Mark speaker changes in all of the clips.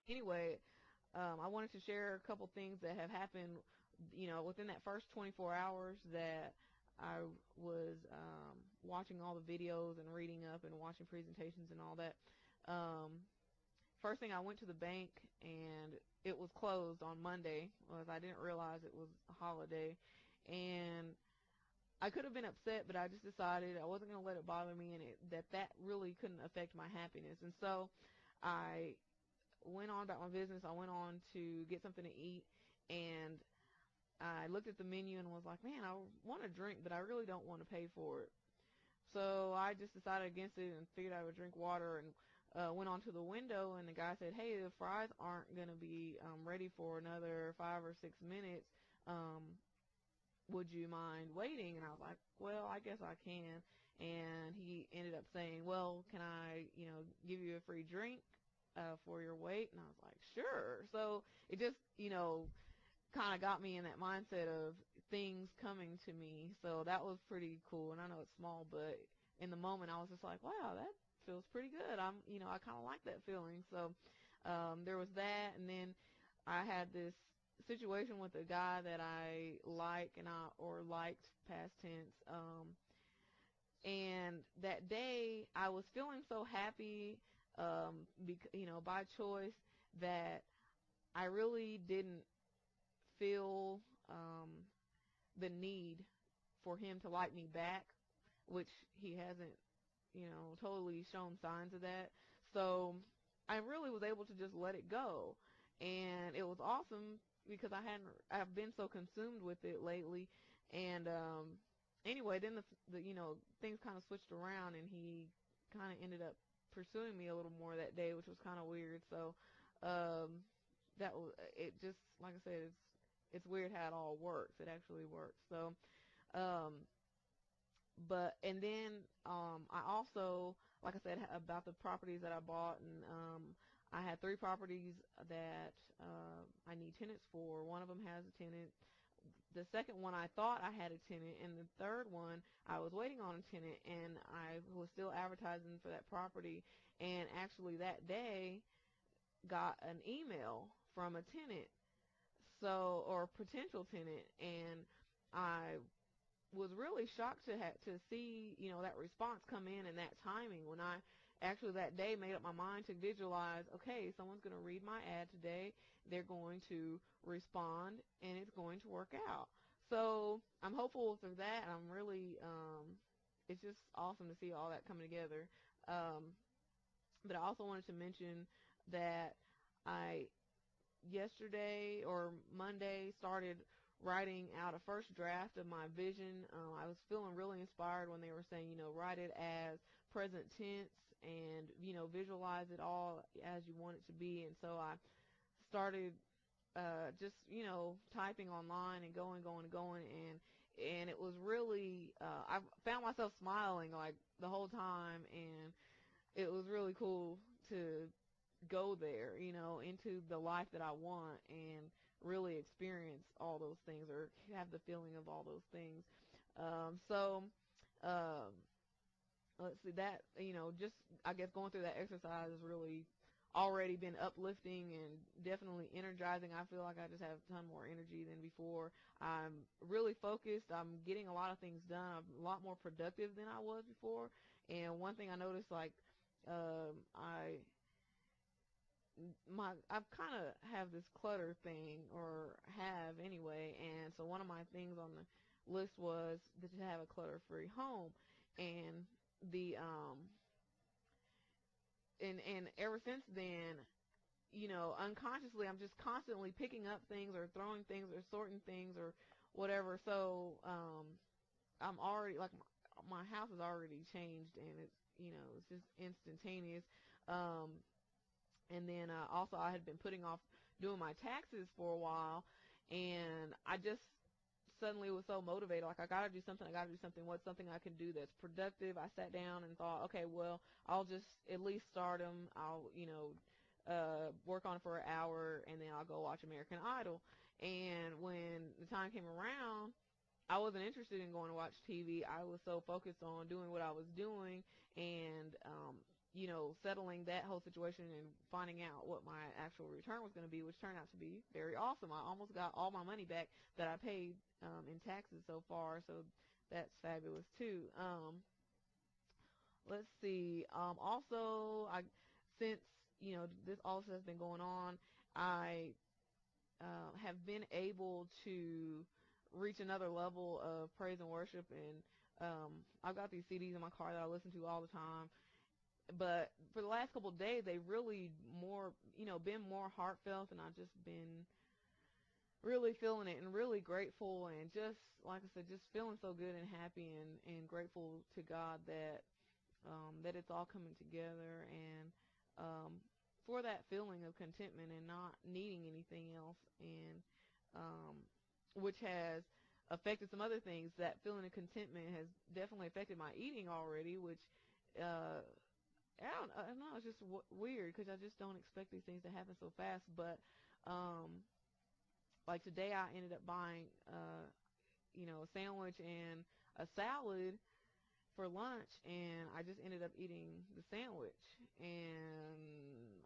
Speaker 1: Anyway, I wanted to share a couple things that have happened, within that first 24 hours that I was watching all the videos and reading up and watching presentations and all that. Um, First thing, I went to the bank and it was closed on Monday, was I didn't realize it was a holiday, and I could have been upset, but I just decided I wasn't going to let it bother me, and that really couldn't affect my happiness. And so I went on about my business. I went on to get something to eat, and I looked at the menu and was like, man, I want a drink, but I really don't want to pay for it. So I just decided against it and figured I would drink water, and went on to the window, and the guy said, hey, the fries aren't going to be ready for another 5 or 6 minutes. Would you mind waiting? And I was like, well, I guess I can. And he ended up saying, well, can I, give you a free drink for your wait? And I was like, sure. So it just, kind of got me in that mindset of things coming to me. So that was pretty cool. And I know it's small, but in the moment I was just like, wow, that feels pretty good. I kind of like that feeling. So there was that. And then I had this situation with a guy that I like or liked, past tense. And that day I was feeling so happy, by choice, that I really didn't feel the need for him to like me back, which he hasn't, totally shown signs of that. So I really was able to just let it go, and it was awesome because I've been so consumed with it lately. And anyway, then things kind of switched around, and he kind of ended up pursuing me a little more that day, which was kind of weird. So um, that was it. Just like I said, it's weird how it all works. It actually works. So, um, and then I also, like I said, about the properties that I bought, and I had 3 properties that I need tenants for. One of them has a tenant. The second one, I thought I had a tenant, and the third one, I was waiting on a tenant, and I was still advertising for that property. And actually that day got an email from a tenant, so, or potential tenant, and I was really shocked to see, that response come in and that timing, when I actually that day made up my mind to visualize, okay, someone's going to read my ad today, they're going to respond, and it's going to work out. So I'm hopeful for that, and I'm really, it's just awesome to see all that coming together. But I also wanted to mention that I yesterday or Monday started writing out a first draft of my vision. I was feeling really inspired when they were saying, write it as present tense, and, visualize it all as you want it to be. And so I started just, typing online and going, and it was really, I found myself smiling like the whole time, and it was really cool to go there, into the life that I want, and really experience all those things, or have the feeling of all those things. So um, let's see, that, just, I guess, going through that exercise has really already been uplifting and definitely energizing. I feel like I just have a ton more energy than before. I'm really focused. I'm getting a lot of things done. I'm a lot more productive than I was before. And one thing I noticed, like, um, I I've kind of have this clutter thing, or have anyway, and so one of my things on the list was to have a clutter-free home. And the and ever since then, unconsciously, I'm just constantly picking up things, or throwing things, or sorting things, or whatever. So I'm already, like, my house has already changed, and it's just instantaneous. um And then also, I had been putting off doing my taxes for a while, and I just suddenly was so motivated. Like, I got to do something. I got to do something. What's something I can do that's productive? I sat down and thought, okay, well, I'll just at least start them. I'll, work on it for an hour, and then I'll go watch American Idol. And when the time came around, I wasn't interested in going to watch TV. I was so focused on doing what I was doing, and settling that whole situation and finding out what my actual return was going to be, which turned out to be very awesome. I almost got all my money back that I paid in taxes so far, so that's fabulous too. Let's see. Also, since this all this has been going on, I have been able to reach another level of praise and worship, and I've got these CDs in my car that I listen to all the time. But for the last couple of days, they've really been more heartfelt, and I've just been really feeling it and really grateful, and just like I said, just feeling so good and happy and grateful to God that it's all coming together, and for that feeling of contentment and not needing anything else, and which has affected some other things. That feeling of contentment has definitely affected my eating already, which I don't know, it's just weird because I just don't expect these things to happen so fast. But like today, I ended up buying a sandwich and a salad for lunch, and I just ended up eating the sandwich, and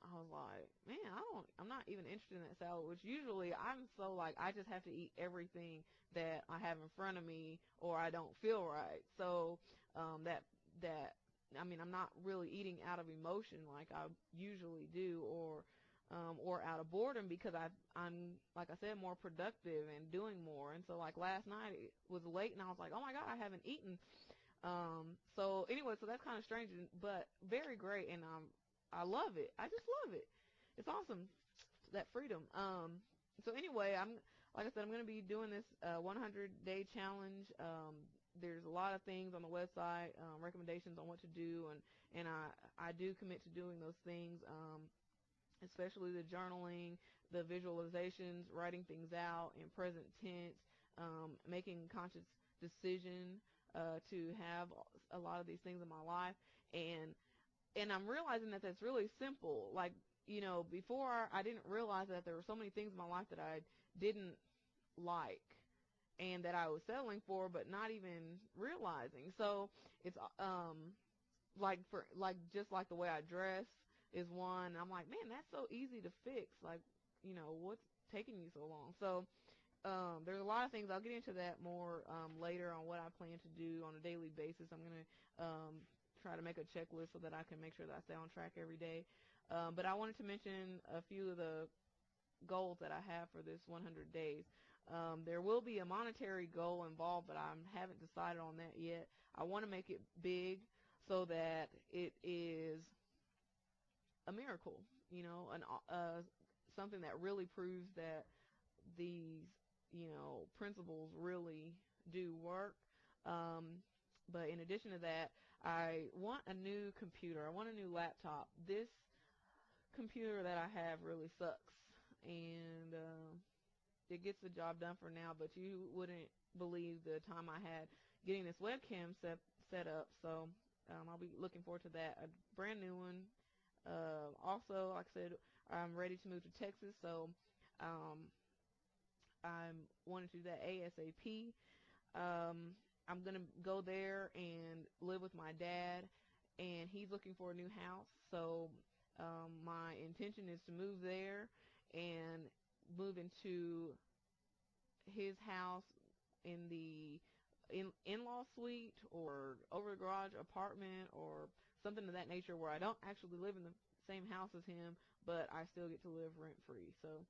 Speaker 1: I was like, man, I'm not even interested in that salad, which usually I'm so like, I just have to eat everything that I have in front of me or I don't feel right. So I mean, I'm not really eating out of emotion like I usually do, or out of boredom, because I'm, like I said, more productive and doing more. And so like last night it was late and I was like, oh my God, I haven't eaten. So anyway, so that's kind of strange, but very great, and I love it. I just love it. It's awesome, that freedom. So anyway, like I said, I'm going to be doing this 100-day challenge. There's a lot of things on the website, recommendations on what to do, and I do commit to doing those things, especially the journaling, the visualizations, writing things out in present tense, making conscious decision to have a lot of these things in my life, and I'm realizing that that's really simple. Like, before I didn't realize that there were so many things in my life that I didn't like and that I was settling for, but not even realizing. So it's just like the way I dress is one. I'm like, man, that's so easy to fix. Like, what's taking you so long? So there's a lot of things. I'll get into that more later on what I plan to do on a daily basis. I'm going to try to make a checklist so that I can make sure that I stay on track every day. But I wanted to mention a few of the goals that I have for this 100 days. There will be a monetary goal involved, but I haven't decided on that yet. I want to make it big so that it is a miracle, something that really proves that these, principles really do work. But in addition to that, I want a new computer. I want a new laptop. This computer that I have really sucks, and it gets the job done for now, but you wouldn't believe the time I had getting this webcam set up. So I'll be looking forward to that. A brand new one. Also, like I said, I'm ready to move to Texas, so I wanted to do that ASAP. I'm going to go there and live with my dad, and he's looking for a new house. So my intention is to move there and move into his house in the in-law suite or over the garage apartment or something of that nature, where I don't actually live in the same house as him, but I still get to live rent-free. So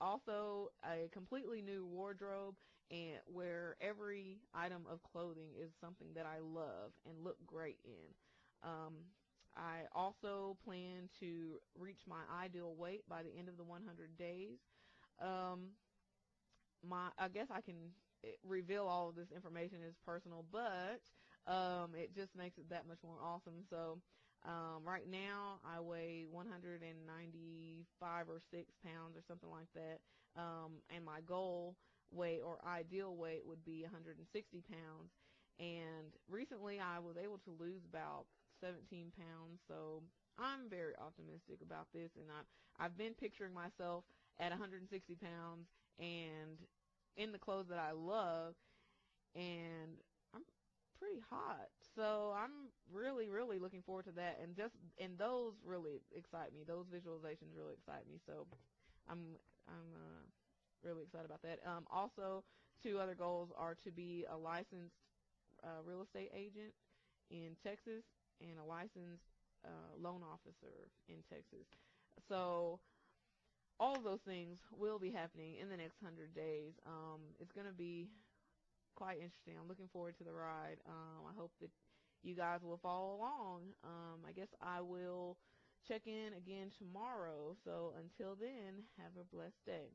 Speaker 1: also a completely new wardrobe, and where every item of clothing is something that I love and look great in. I also plan to reach my ideal weight by the end of the 100 days. I guess I can reveal all of this information is personal, but it just makes it that much more awesome. So right now I weigh 195 or 6 pounds or something like that, and my goal weight or ideal weight would be 160 pounds. And recently I was able to lose about 17 pounds, so I'm very optimistic about this, and I've been picturing myself at 160 pounds and in the clothes that I love, and I'm pretty hot. So I'm really, really looking forward to that. And those really excite me. Those visualizations really excite me. So I'm really excited about that. Also, two other goals are to be a licensed real estate agent in Texas and a licensed loan officer in Texas. So all of those things will be happening in the next 100 days. It's going to be quite interesting. I'm looking forward to the ride. I hope that you guys will follow along. I guess I will check in again tomorrow. So until then, have a blessed day.